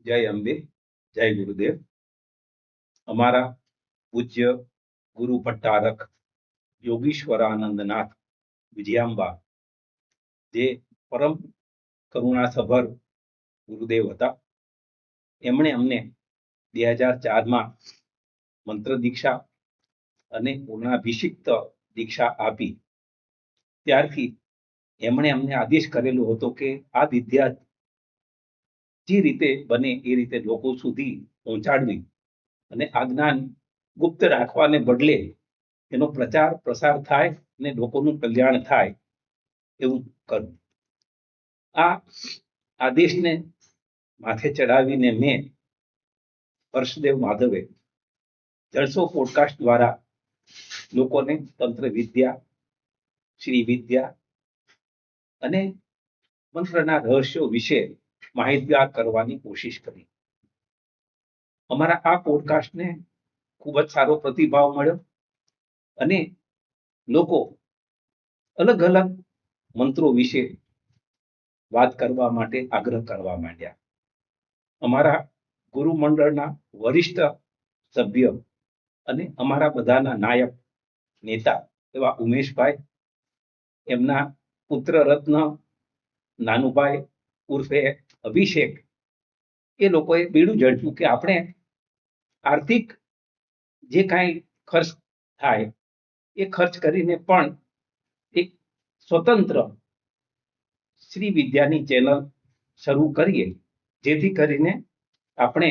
જય અંબે, જય ગુરુદેવ. અમારા પૂજ્ય ગુરુ ભટ્ટારક યોગીશ્વરાનંદનાથ વિજયાંબા, જે પરમ કરુણાસભર ગુરુદેવ હતા, એમણે અમને 2004માં મંત્ર દીક્ષા અને પૂર્ણાભિષિક્ત દીક્ષા આપી. ત્યારથી એમણે અમને આદેશ કરેલો હતો કે આ વિદ્યા જે રીતે બને એ રીતે લોકો સુધી પહોંચાડવી અને આ જ્ઞાન ગુપ્ત રાખવાને બદલે એનો પ્રચાર પ્રસાર થાય અને લોકોનું કલ્યાણ થાય એવું કરવું. આ આદેશને માથે ચડાવીને મેં હર્ષદેવ માધવે જળસો પોડકાસ્ટ દ્વારા લોકોને તંત્ર વિદ્યા, શ્રી વિદ્યા અને મંત્રના રહસ્યો વિશે માહિતગાર કરવાની કોશિશ કરી. અમારા આ પોડકાસ્ટને ખૂબ જ સારો પ્રતિભાવ મળ્યો અને લોકો અલગ અલગ મંત્રો વિશે વાત કરવા માટે આગ્રહ કરવા માંડ્યા. અમારા ગુરુ મંડળના વરિષ્ઠ સભ્ય અને અમારા બધાના નાયક નેતા એવા ઉમેશભાઈ, એમના પુત્ર રત્ન નાનુભાઈ ઉર્ફે અભિષેક, એ લોકોએ બીડું ઝડપ્યું કે આપણે આર્થિક જે કાંઈ ખર્ચ થાય એ ખર્ચ કરીને પણ એક સ્વતંત્ર શ્રી વિદ્યાની ચેનલ શરૂ કરીએ, જેથી કરીને આપણે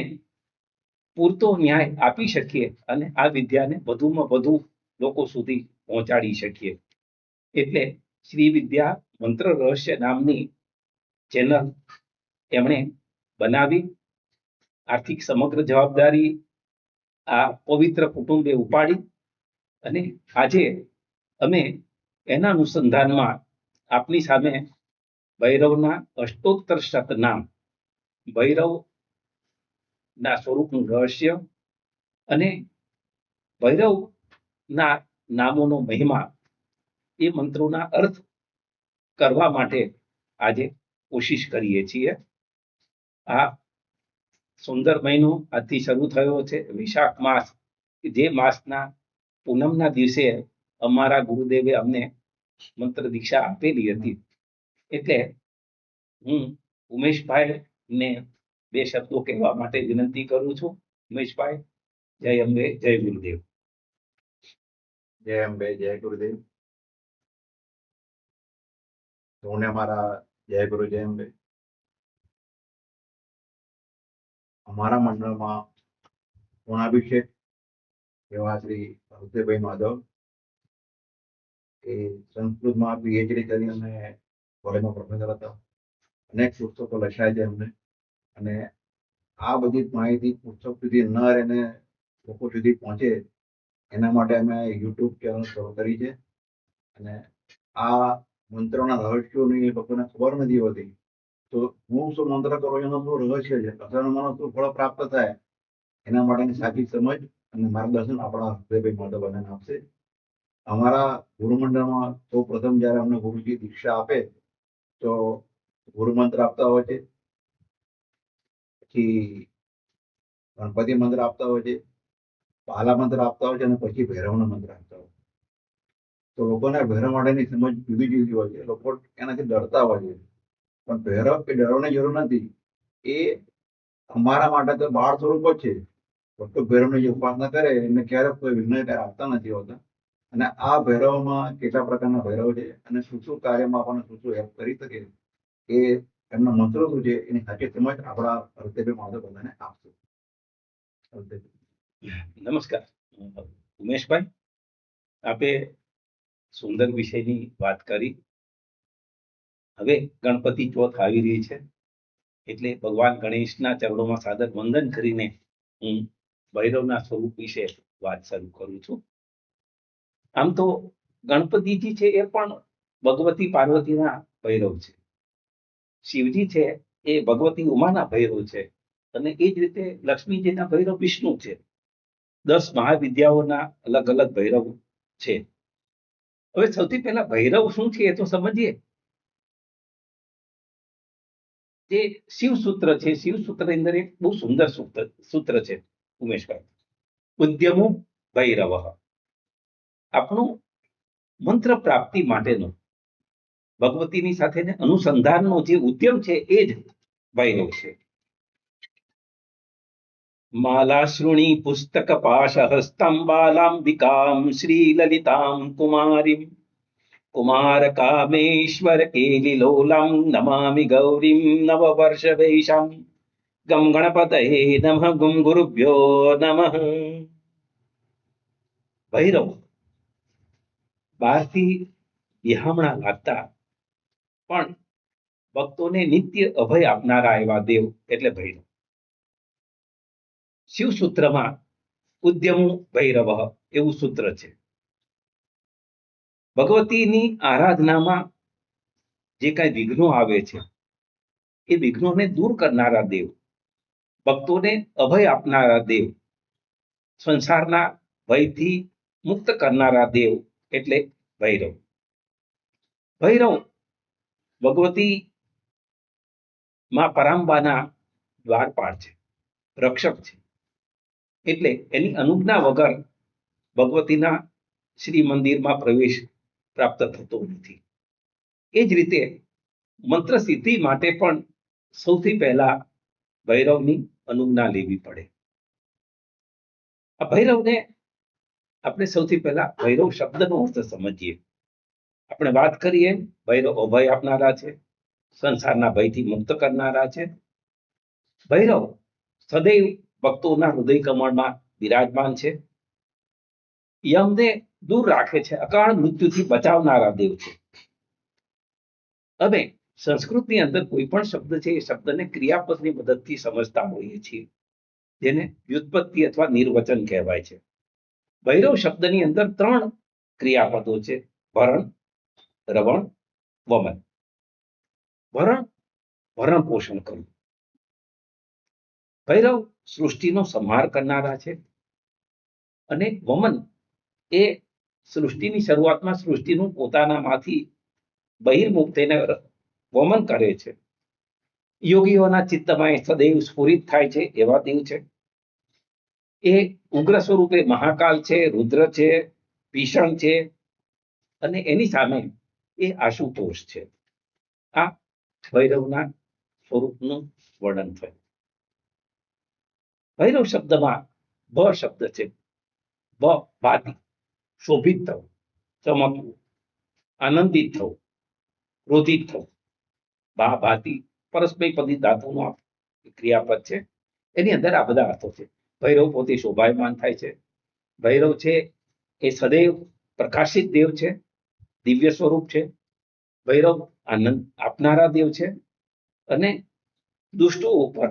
પૂરતો ન્યાય આપી શકીએ અને આ વિદ્યાને વધુમાં વધુ લોકો સુધી પહોંચાડી શકીએ. એટલે શ્રી વિદ્યા મંત્ર રહસ્ય નામની ચેનલ એમણે બનાવી. આર્થિક સમગ્ર જવાબદારી આ પવિત્ર કુટુંબે ઉપાડી અને આજે અમે એના અનુસંધાનમાં આપની સામે ભૈરવના અષ્ટોત્તર શતનામ, ભૈરવના સ્વરૂપનું રહસ્ય અને ભૈરવના નામોનો મહિમા, એ મંત્રોના અર્થ કરવા માટે આજે કોશિશ કરીએ છીએ. આ સુંદર મહિનો આજથી શરૂ થયો છે, વિશાખ માસ, જે માસના પૂનમના દિવસે અમારા ગુરુદેવે અમને મંત્ર દીક્ષા આપેલી હતી. એટલે હું ઉમેશભાઈને બે શબ્દો કહેવા માટે વિનંતી કરું છું. ઉમેશભાઈ, જય અંબે, જય ગુરુદેવ. જય અંબે, જય ગુરુદેવ. સૌને મારા જય ગુરુ, જય અંબે. અમારા મંડળમાં પૂર્ણાભિષેક એવા શ્રી હર્ષદેવભાઈ માધવ, એ સંસ્કૃતમાં પીએચડી કરી અને કોલેજમાં પ્રોફેસર હતા. અનેક પુસ્તકો લખાય છે એમને, અને આ બધી માહિતી પુસ્તક સુધી ન રહીને લોકો સુધી પહોંચે એના માટે અમે યુટ્યુબ ચેનલ શરૂ કરી છે. અને આ મંત્રોના રહસ્યોની લોકોને ખબર નથી હોતી, તો હું શું મંત્ર કરું એનો શું રહસ્ય છે, અસરનો શું ફળ પ્રાપ્ત થાય, એના માટેની સાચી સમજ અને માર્ગદર્શન આપણા હૃદયભાઈ માધવ બધાને આપશે. અમારા ગુરુમંડળમાં સૌ પ્રથમ જયારે અમને ગુરુજી દીક્ષા આપે તો ગુરુ મંત્ર આપતા હોય છે, પછી ગણપતિ મંત્ર આપતા હોય છે, પાલા મંત્ર આપતા હોય છે, અને પછી ભૈરવનો મંત્ર આપતા હોય. તો લોકોને ભૈરવ માટેની સમજ જુદી જુદી હોય છે. લોકો એનાથી ડરતા હોય છે, પણ ભૈરવ કે ડરવાની જરૂર નથી. એ અમારા માટે તો બાળ સ્વરૂપ જ છે. ભક્તો ભૈરવની જે ઉપાસના કરે એમને ક્યારેક કોઈ વિઘ્ન આવતા નથી હોતા. અને આ ભૈરવમાં કેટલા પ્રકારના ભૈરવ છે અને શું શું કાર્યમાં આપણને શું શું હેલ્પ કરી શકે, એ એમના મંત્રો શું છે એની સાચી સમજ આપણા હર્ષદેવભાઈ માધવ બધાને આપશે. નમસ્કાર ઉમેશભાઈ, આપે સુંદર વિષયની વાત કરી. હવે ગણપતિ ચોથ આવી રહી છે, એટલે ભગવાન ગણેશના ચરણોમાં સાદર વંદન કરીને હું ભૈરવના સ્વરૂપ વિશે વાત શરૂ કરું છું. આમ તો ગણપતિજી છે એ પણ ભગવતી પાર્વતીના ભૈરવ છે. શિવજી છે એ ભગવતી ઉમાના ભૈરવ છે, અને એ જ રીતે લક્ષ્મીજીના ભૈરવ વિષ્ણુ છે. 10 મહાવિદ્યાઓના અલગ અલગ ભૈરવ છે. હવે સૌથી પહેલા ભૈરવ શું છે એ તો સમજીએ. જે શિવ સૂત્ર છે, શિવ સૂત્રની અંદર એક બહુ સુંદર સૂત્ર છે ઉમેશભાઈ, ઉદ્યમો ભૈરવ. આપણું મંત્ર પ્રાપ્તિ માટેનો ભગવતીની સાથે અનુસંધાનનો જે ઉદ્યમ છે એ જ ભૈરવ છે. માલા શ્રુણી પુસ્તક પાશ હસ્તમ બાલાંબિકામ શ્રી લલિતામ કુમારીમ કુમાર કામેશ્વર કેલિલોલમ નમામિ ગૌરીમ નવ વર્ષ વૈશામ ગમ ગણપતયે નમઃ ગુમ ગુરુભ્યો નમઃ. ભૈરવ બહારથી વિહામણા લાગતા પણ ભક્તોને નિત્ય અભય આપનારા એવા દેવ એટલે ભૈરવ. શિવ સૂત્રમાં ઉદ્યમો ભૈરવ એવું સૂત્ર છે. ભગવતીની આરાધનામાં જે કઈ વિઘ્નો આવે છે એ વિઘ્નોને દૂર કરનારા દેવ, ભક્તોને અભય આપનારા દેવ, સંસારના ભયથી મુક્ત કરનારા દેવ એટલે ભૈરવ. ભૈરવ ભગવતી માં પરાંબાના દ્વારપાળ છે, રક્ષક છે. એટલે એની અનુજ્ઞા વગર ભગવતીના શ્રી મંદિરમાં પ્રવેશ પ્રાપ્ત થતો નથી. એ જ રીતે મંત્ર સિદ્ધિ માટે પણ સૌથી પહેલા ભૈરવની અનુજ્ઞા લેવી પડે. આ ભૈરવને આપણે સૌથી પહેલા ભૈરવ શબ્દનો અર્થ સમજીએ. આપણે વાત કરીએ ભૈરવ અભય આપનારા છે, સંસારના ભયથી મુક્ત કરનારા છે. ભૈરવ સદૈવ ભક્તોના હૃદય કમળમાં બિરાજમાન છે. યમને દૂર રાખે છે, અકાળ મૃત્યુથી બચાવનારા દેવ છે. હવે સંસ્કૃતની અંદર કોઈ પણ શબ્દ છે એ શબ્દને ક્રિયાપદની મદદથી સમજતા હોઈએ છીએ, જેને વ્યુત્પત્તિ અથવા નિર્વચન કહેવાય છે. ભૈરવ શબ્દની અંદર 3 ક્રિયાપદો છે: ભરણ, રવણ, વમન. ભરણ પોષણ કરવું. ભૈરવ સૃષ્ટિનો સંહાર કરનારા છે અને વમન એ સૃષ્ટિની શરૂઆતમાં સૃષ્ટિનું પોતાનામાંથી બહિર્મુખ થઈને વમન કરે છે. યોગીઓના ચિત્તમાં એ સદૈવ સ્ફુરિત થાય છે એવા દેવ છે. એ ઉગ્ર સ્વરૂપે મહાકાલ છે, રુદ્ર છે, ભીષણ છે અને એની સામે એ આશુતોષ છે. આ ભૈરવના સ્વરૂપનું વર્ણન થયું. ભૈરવ શબ્દમાં ભ શબ્દ છે. ભાતિ, શોભિત થવું, ચમકવું, આનંદિત થવું, ક્રોધિત થવું. ભાતિ પરસ્મૈપદી ધાતુનું ક્રિયાપદ છે. એની અંદર આ બધા અર્થો છે. ભૈરવ પોતે શોભાયમાન થાય છે. ભૈરવ છે એ સદૈવ પ્રકાશિત દેવ છે, દિવ્ય સ્વરૂપ છે. ભૈરવ આનંદ આપનારા દેવ છે અને દુષ્ટો ઉપર,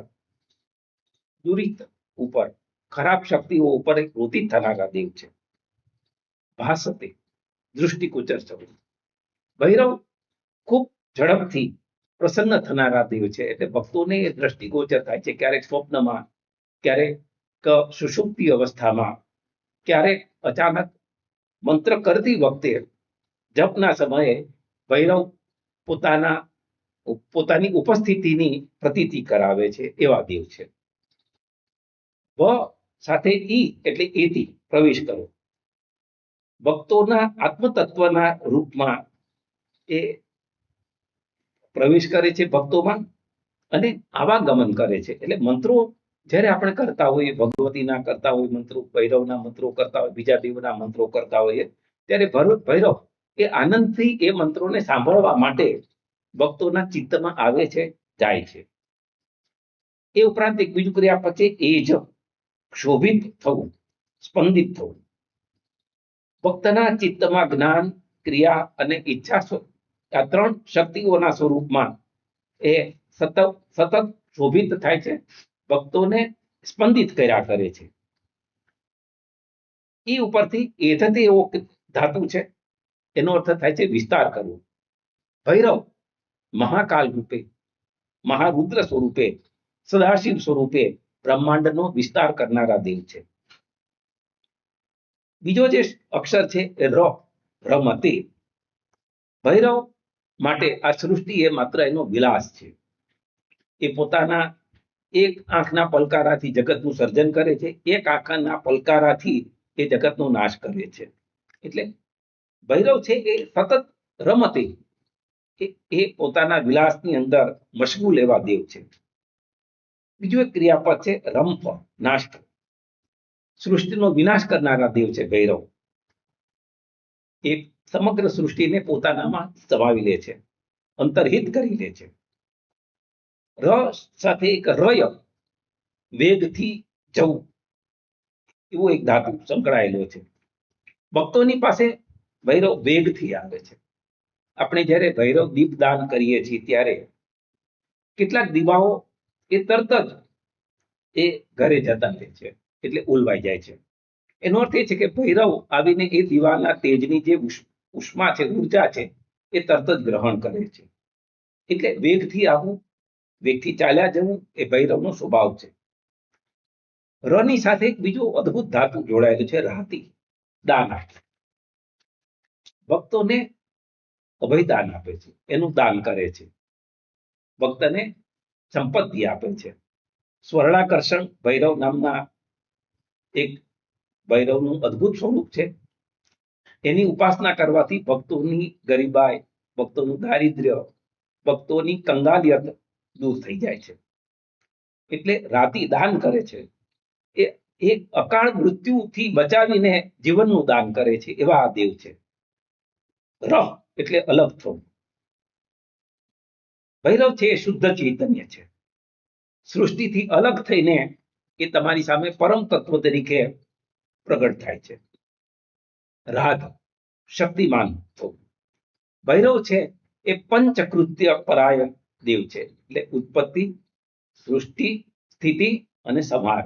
દુરિત ઉપર, ખરાબ શક્તિઓ ઉપર ક્રોધિત થનારા દેવ છે. ભાસતે, દૃષ્ટિગોચર થવું. ભૈરવ ખૂબ ઝડપથી પ્રસન્ન થનારા દેવ છે. એટલે ભક્તોને એ દ્રષ્ટિગોચર થાય છે, ક્યારેક સ્વપ્નમાં, ક્યારેક સુષુપ્તિ અવસ્થામાં, ક્યારેક અચાનક મંત્ર કરતી વખતે જપના સમયે ભૈરવ પોતાની ઉપસ્થિતિની પ્રતીતિ કરાવે છે એવા દેવ છે. ભ સાથે ઈ એટલે એથી પ્રવેશ કરો. ભક્તોના આત્મતત્વના રૂપમાં એ પ્રવેશ કરે છે ભક્તોમાં અને આવાગમન કરે છે. એટલે મંત્રો જ્યારે આપણે કરતા હોઈએ, ભગવતીના કરતા હોય મંત્રો, ભૈરવના મંત્રો કરતા હોય, બીજા દેવના મંત્રો કરતા હોઈએ, ત્યારે ભૈરવ એ આનંદથી એ મંત્રોને સાંભળવા માટે ભક્તોના ચિત્તમાં આવે છે, જાય છે. એ ઉપરાંત એક બીજું ક્રિયાપદ છે એજ, ક્ષોભિત થવું, સ્પંદિત થવું. ભક્તના ચિત્તમાં જ્ઞાન, ક્રિયા અને ઈચ્છા, આ 3 શક્તિઓના સ્વરૂપમાં એ સતત શોભિત થાય છે, ભક્તોને સ્પંદિત કર્યા કરે છે. એ ઉપરથી એથથી એવો ધાતુ છે, એનો અર્થ થાય છે વિસ્તાર કરવો. ભૈરવ મહાકાલ રૂપે, મહારુદ્ર સ્વરૂપે, સદાશિવ સ્વરૂપે બ્રહ્માંડનો વિસ્તાર કરનારા દેવ છે. બીજો જે અક્ષર છે એ રમતે. ભૈરવ માટે આ સૃષ્ટિ એ માત્ર એનો વિલાસ છે. એ પોતાના એક આંખના પલકારાથી જગતનું સર્જન કરે છે, એક આંખના પલકારાથી એ જગતનો નાશ કરે છે. એટલે ભૈરવ છે એ સતત રમતે એ પોતાના વિલાસની અંદર મશગુલ એવા દેવ છે. બીજું એક ક્રિયાપદ છે રંભ, નાશ, સૃષ્ટિનો વિનાશ કરનારા દેવ છે ભૈરવ. એ સમગ્ર સૃષ્ટિને પોતાનામાં સમાવી લે છે, અંતર્હિત કરી લે છે. ર સાથે એક રય, વેગથી જવું, એવો એક ધાતુ સંકળાયેલો છે. ભક્તોની પાસે ભૈરવ વેગથી આવે છે. આપણે જ્યારે ભૈરવ દીપ દાન કરીએ છીએ ત્યારે કેટલાક દીવાઓ એ તરત જ એ ઘરે જતા રહે છે, એટલે ઓલવાઈ જાય છે. એનો અર્થ એ છે કે ભૈરવ આવીને એ દીવાના તેજની જે ઉષ્મા છે, ઉર્જા છે, એ તરત જ ગ્રહણ કરે છે. એટલે વેગથી આવવું, વેગથી ચાલ્યા જવું એ ભૈરવનો સ્વભાવ છે. રની સાથે એક બીજું અદ્ભુત ધાતુ જોડાયેલું છે, રાતી, દાન આપે. ભક્તોને અભય દાન આપે છે, એનું દાન કરે છે, ભક્તને સંપત્તિ આપે છે. સ્વર્ણાકર્ષણ ભૈરવ નામના એક ભૈરવનું અદ્ભુત સ્વરૂપ છે. એની ઉપાસના કરવાથી ભક્તોની ગરીબાઈ, ભક્તોનું દારિદ્ર્ય, ભક્તોની કંગાલિયત દૂર થઈ જાય છે. એટલે રાતી દાન કરે છે, એ એક અકાળ મૃત્યુથી બચાવીને જીવનનું દાન કરે છે, એવા આ દેવ છે. રહ એટલે અલગ થવું. ભૈરવ છે એ શુદ્ધ ચૈતન્ય છે. સૃષ્ટિથી અલગ થઈને એ તમારી સામે પરમ તત્વ તરીકે પ્રગટ થાય છે. રાધ, શક્તિમાન થવું. ભૈરવ છે એ પંચકૃત્ય પરાય દેવ છે. એટલે ઉત્પત્તિ, સૃષ્ટિ, સ્થિતિ અને સંહાર.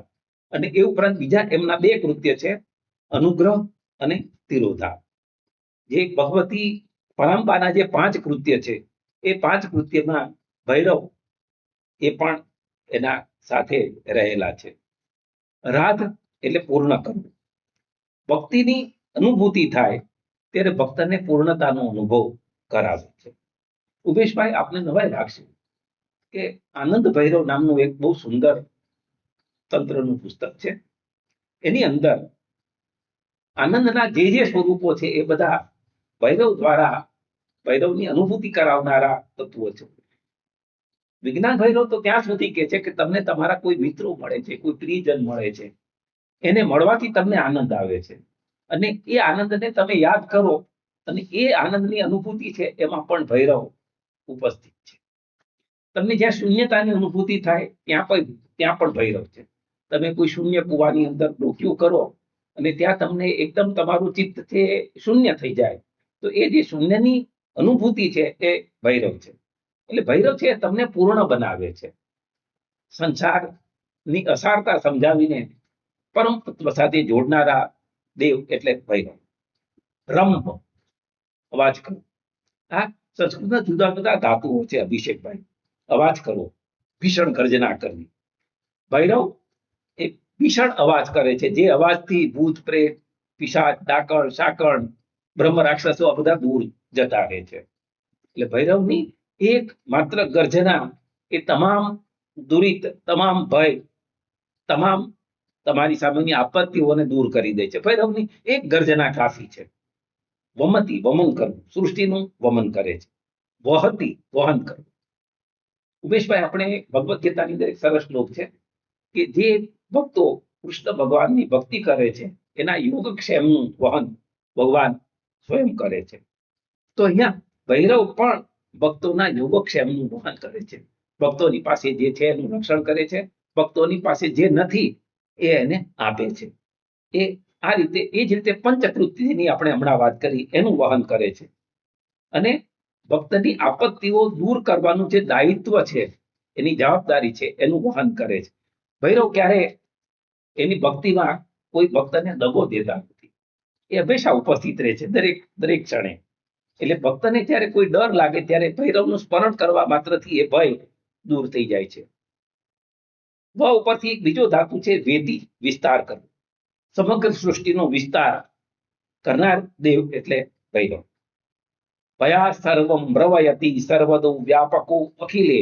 અને એ ઉપરાંત બીજા એમના બે કૃત્ય છે, અનુગ્રહ અને તિરોધા. જે ભગવતી પરાંબાના જે 5 કૃત્ય છે, એ 5 કૃત્યમાં ભૈરવ એ પણ એના સાથે રહેલા છે. રાધ એટલે પૂર્ણ કરવું. ભક્તિની અનુભૂતિ થાય ત્યારે ભક્તને પૂર્ણતાનો અનુભવ કરાવે છે. ઉમેશભાઈ, આપને નવાઈ લાગશે કે આનંદ ભૈરવ નામનું એક બહુ સુંદર તંત્રનું પુસ્તક છે. એની અંદર આનંદના જે સ્વરૂપો છે એ બધા ભૈરવ દ્વારા ભૈરવની અનુભૂતિ કરાવનારા તત્વો છે. વિજ્ઞાન ભૈરવ તો ત્યાં સુધી કે છે કે તમને તમારા કોઈ મિત્રો મળે છે, કોઈ પ્રિયજન મળે છે, એને મળવાથી તમને આનંદ આવે છે, અને એ આનંદને તમે યાદ કરો, અને એ આનંદની અનુભૂતિ છે એમાં પણ ભૈરવ ઉપસ્થિત છે. તમને જ્યાં શૂન્યતાની અનુભૂતિ થાય ત્યાં પણ ભૈરવ છે. તમે કોઈ શૂન્ય કુવાની અંદર ડોક્યું કરો અને ત્યાં તમને એકદમ તમારું ચિત્ત છે શૂન્ય થઈ જાય, તો એ જે શૂન્યની અનુભૂતિ છે એ ભૈરવ છે. એટલે ભૈરવ છે એ તમને પૂર્ણ બનાવે છે. સંસારની અસારતા સમજાવીને પરમ તત્વ સાથે જોડનારા દેવ એટલે ભૈરવ. રંભ, અવાજ કરો. આ સંસ્કૃતના જુદા જુદા ધાતુઓ છે અભિષેકભાઈ. અવાજ કરવો, ભીષણ ગર્જના કરવી. ભૈરવ એ ભીષણ અવાજ કરે છે, જે અવાજથી ભૂત પ્રેત, પિશાચ, ડાકણ, સાકણ, બ્રહ્મ રાક્ષસો આ બધા દૂર જતા રહે છે. એટલે ભૈરવની એક માત્ર ગર્જના એ તમામ દુરિત, તમામ ભય, તમામ તમારી સામેની આપત્તિઓને દૂર કરી દે છે. ભૈરવની એક ગર્જના કાફી છે. વમતી, વમન કરવું, સૃષ્ટિનું વમન કરે છે. વહતી, વહન કરવું. ઉમેશભાઈ, આપણે ભગવદ્ ગીતાની અંદર એક સરસ શ્લોક છે કે જે ભક્તો કૃષ્ણ ભગવાનની ભક્તિ કરે છે એના યોગક્ષેમનું વહન ભગવાન સ્વયં કરે છે. તો અહીંયા ભૈરવ પણ ભક્તોના યોગક્ષેમનું વહન કરે છે. ભક્તોની પાસે જે છે એનું રક્ષણ કરે છે, ભક્તોની પાસે જે નથી એ એને આપે છે. એ આ રીતે, એ જ રીતે પંચકૃત્યની આપણે હમણાં વાત કરી એનું વહન કરે છે. અને ભક્તની આપત્તિઓ દૂર કરવાનું જે દાયિત્વ છે, એની જવાબદારી છે, એનું વહન કરે છે. ભૈરવ ક્યારે એની ભક્તિમાં કોઈ ભક્તને દગો દેતા નથી. એ હંમેશા ઉપસ્થિત રહે છે દરેક ક્ષણે. એટલે ભક્તને જ્યારે કોઈ ડર લાગે ત્યારે ભૈરવનું સ્મરણ કરવા માત્રથી એ ભય દૂર થઈ જાય છે. વ ઉપરથી એક બીજો ધાતુ છે વેદી, વિસ્તાર કરવો. સમગ્ર સૃષ્ટિનો વિસ્તાર કરનાર દેવ એટલે ભૈરવ. ભયા સર્વમ રવયતિ સર્વદો વ્યાપકો અખિલે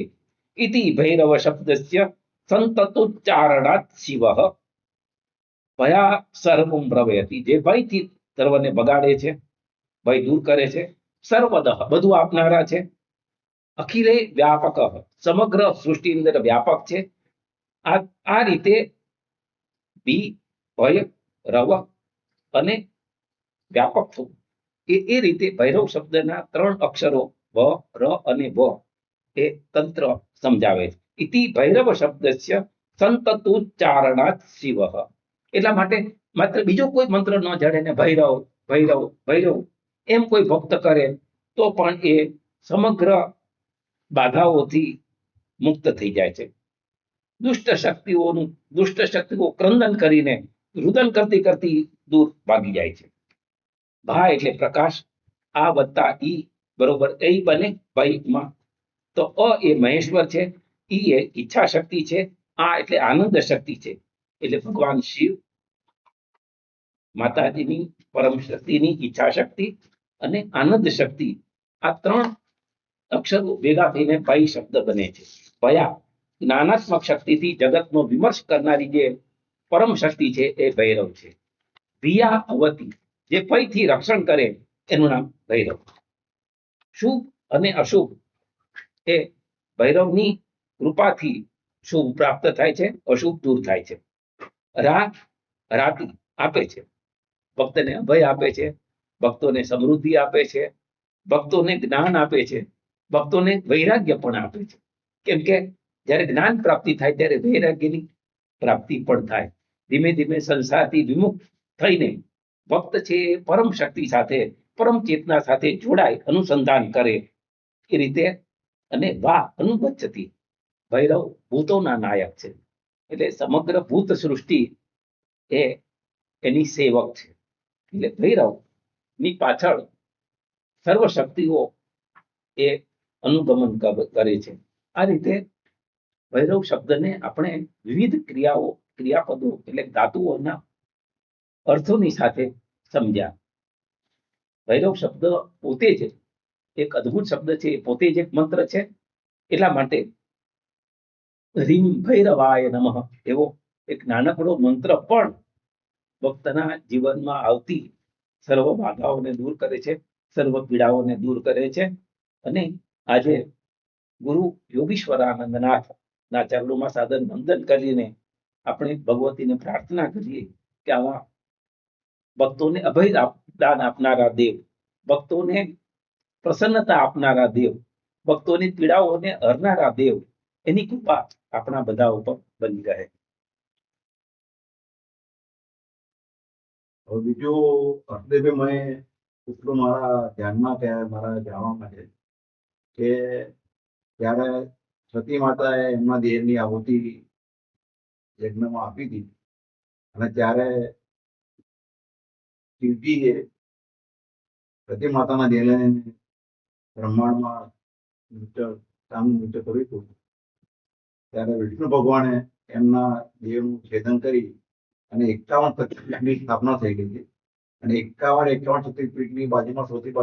ઇતિ ભૈરવ શબ્દસ્ય સંતતોચ્ચારણાત શિવઃ ભયા સર્વમ પ્રવયતિ, જે ભયથી સર્વને બગાડે છે, ભય દૂર કરે છે, સર્વદઃ બધું આપનારા છે, અખિલે વ્યાપક સમગ્ર સૃષ્ટિની અંદર વ્યાપક છે. આ રીતે બી ભય રવ અને વ્યાપક થવું એ રીતે ભૈરવ શબ્દના 3 અક્ષરો વ ર અને વ એ તંત્ર સમજાવે છે. ઇતિ ભૈરવ શબ્દસ્ય સંતતોચ્ચારણાત શિવઃ, એટલા માટે માત્ર બીજો કોઈ મંત્ર ન જડે ને ભૈરવ ભૈરવ ભૈરવ એમ કોઈ ભક્ત કરે તો પણ એ સમગ્ર બાધાઓથી મુક્ત થઈ જાય છે. દુષ્ટ શક્તિઓ ક્રંદન કરીને રુદન કરતી કરતી દૂર ભાગી જાય છે. ભા એટલે પ્રકાશ, આ વત્તા ઈ બરોબર એ બને ભયમાં. તો અ એ મહેશ્વર છે, ઈ એ ઈચ્છા શક્તિ છે, આ એટલે આનંદ શક્તિ છે, એટલે ભગવાન શિવ, માતાજીની પરમ શક્તિની ઈચ્છા શક્તિ અને આનંદ શક્તિ, આ 3 અક્ષરો ભેગા થઈને ભય શબ્દ બને છે. ભયા જ્ઞાનાત્મક શક્તિથી જગતનો વિમર્શ કરનારી જે પરમ શક્તિ છે એ ભૈરવ છે. ભિયા અવતી, જે ભયથી રક્ષણ કરે એનું નામ ભૈરવ. શુભ અને અશુભ એ ભૈરવની કૃપાથી શુભ પ્રાપ્ત થાય છે, અશુભ દૂર થાય છે. રાતિ આપે છે, ભક્તને અભય આપે છે, ભક્તોને સમૃદ્ધિ આપે છે, ભક્તોને જ્ઞાન આપે છે, ભક્તોને વૈરાગ્ય પણ આપે છે. કેમ કે જ્યારે જ્ઞાન પ્રાપ્તિ થાય ત્યારે વૈરાગ્યની પ્રાપ્તિ પણ થાય. ધીમે ધીમે સંસારથી વિમુખ થઈને ભક્ત છે પરમ શક્તિ સાથે, પરમ ચેતના સાથે જોડાય, અનુસંધાન કરે એ રીતે. અને વા અનુબચ્છતી, ભૈરવ ભૂતોના નાયક છે, એટલે સમગ્ર ભૂત સૃષ્ટિ એ એની સેવક છે. એટલે ભૈરવ ની પાછળ સર્વ શક્તિઓ એ અનુગમન કરે છે. આ રીતે ભૈરવ શબ્દને આપણે વિવિધ ક્રિયાપદો એટલે ધાતુઓના અર્થોની સાથે સમજ્યા. ભૈરવ શબ્દ પોતે જ એક અદ્ભુત શબ્દ છે, પોતે જ એક મંત્ર છે. એટલા માટે રીમ ભૈરવાય નમઃ એવો એક નાનકડો મંત્ર પણ ભક્તના જીવનમાં આવતી સર્વ બાધાઓને દૂર કરે છે, સર્વ પીડાઓને દૂર કરે છે. અને આજે ગુરુ યોગીશ્વરાનંદનાથ ના ચરણોમાં સાદર વંદન કરીને આપણે ભગવતીને પ્રાર્થના કરીએ કે આવા ભક્તોને અભય દાન આપનારા દેવ, ભક્તોને પ્રસન્નતા આપનારા દેવ, ભક્તોની પીડાઓને હરનારા દેવ, એની કૃપા આપણા બધા ઉપર બની રહે. હવે બીજું હર્ષદેવભાઈ, મેં એટલું મારા ધ્યાનમાં કે મારા જાણવામાં છે કે ત્યારે સતી માતાએ એમના દેહની આહુતિ યજ્ઞમાં આપી હતી અને ત્યારે શિવજીએ સતી માતાના દેહને બ્રહ્માંડમાં સામનું નૃત્ય કર્યું હતું. ત્યારે વિષ્ણુ ભગવાને એમના દેહનું છેદન કરી અને 51 શક્તિપીઠની સ્થાપના થઈ ગઈ હતી. અને 51 શક્તિપીઠની બાજુમાં સૌથી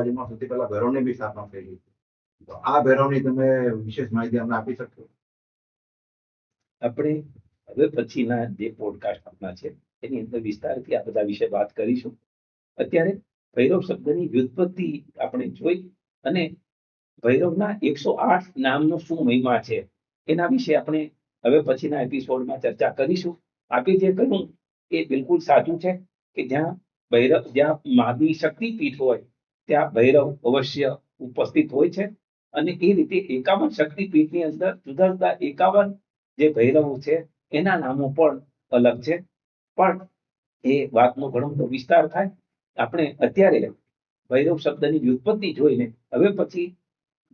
પહેલા ભૈરવની બી સ્થાપના થઈ ગઈ. તો આ ભૈરવની તમે વિશેષ માહિતી અમને આપી શકશો? આપણે હવે પછીના જે પોડકાસ્ટ આપના છે એની અંદર વિસ્તારથી આ બધા વિશે વાત કરીશું. અત્યારે ભૈરવ શબ્દની વ્યુત્પત્તિ આપણે જોઈ અને ભૈરવના 108 નામનો શું મહિમા છે એના વિશે આપણે હવે પછીના એપિસોડમાં ચર્ચા કરીશું. આપે જે કહ્યું એ બિલકુલ સાચું છે કે જ્યાં માદી શક્તિપીઠ હોય ત્યાં ભૈરવ અવશ્ય ઉપસ્થિત હોય છે. અને એ રીતે 51 શક્તિપીઠની અંદર જુદા જુદા 51 જે ભૈરવો છે એના નામો પણ અલગ છે. પણ એ વાતનો ઘણો બધો વિસ્તાર થાય. આપણે અત્યારે ભૈરવ શબ્દની વ્યુત્પત્તિ જોઈને હવે પછી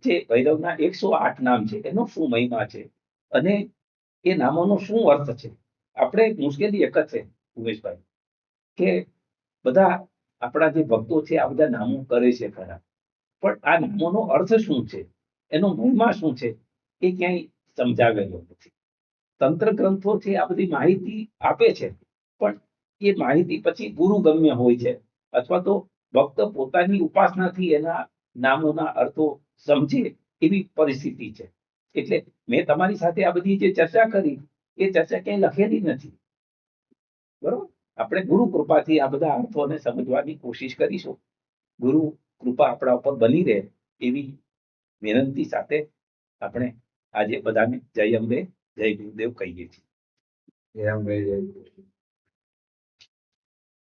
જે ભૈરવના 108 નામ છે એનો શું મહિમા છે અને એ નામોનો શું અર્થ છે. આપણે મુશ્કેલી એક જ છે ઉમેશભાઈ કે બધા આપણા જે ભક્તો છે આ બધા નામો કરે છે ખરા, પણ આ નામોનો અર્થ શું છે, એનો મહિમા શું છે એ ક્યાંય સમજાવેલો નથી. તંત્ર ગ્રંથો છે આ બધી માહિતી આપે છે, પણ એ માહિતી પછી ગુરુ ગમ્ય હોય છે અથવા તો ભક્ત પોતાની ઉપાસનાથી એના નામોના અર્થો સમજે એવી પરિસ્થિતિ છે. એટલે મેં તમારી સાથે આ બધી જે ચર્ચા કરી એ ચર્ચા ક્યાંય લખેલી નથી. બરોબર, આપણે ગુરુ કૃપાથી આ બધા અર્થોને સમજવાની કોશિશ કરીશું. ગુરુ કૃપા આપણા ઉપર બની રહે એવી વિનંતી સાથે આપણે આજે બધાને જય અંબે, જય ગુરુદેવ કહીએ છીએ. એ આમ ભાઈ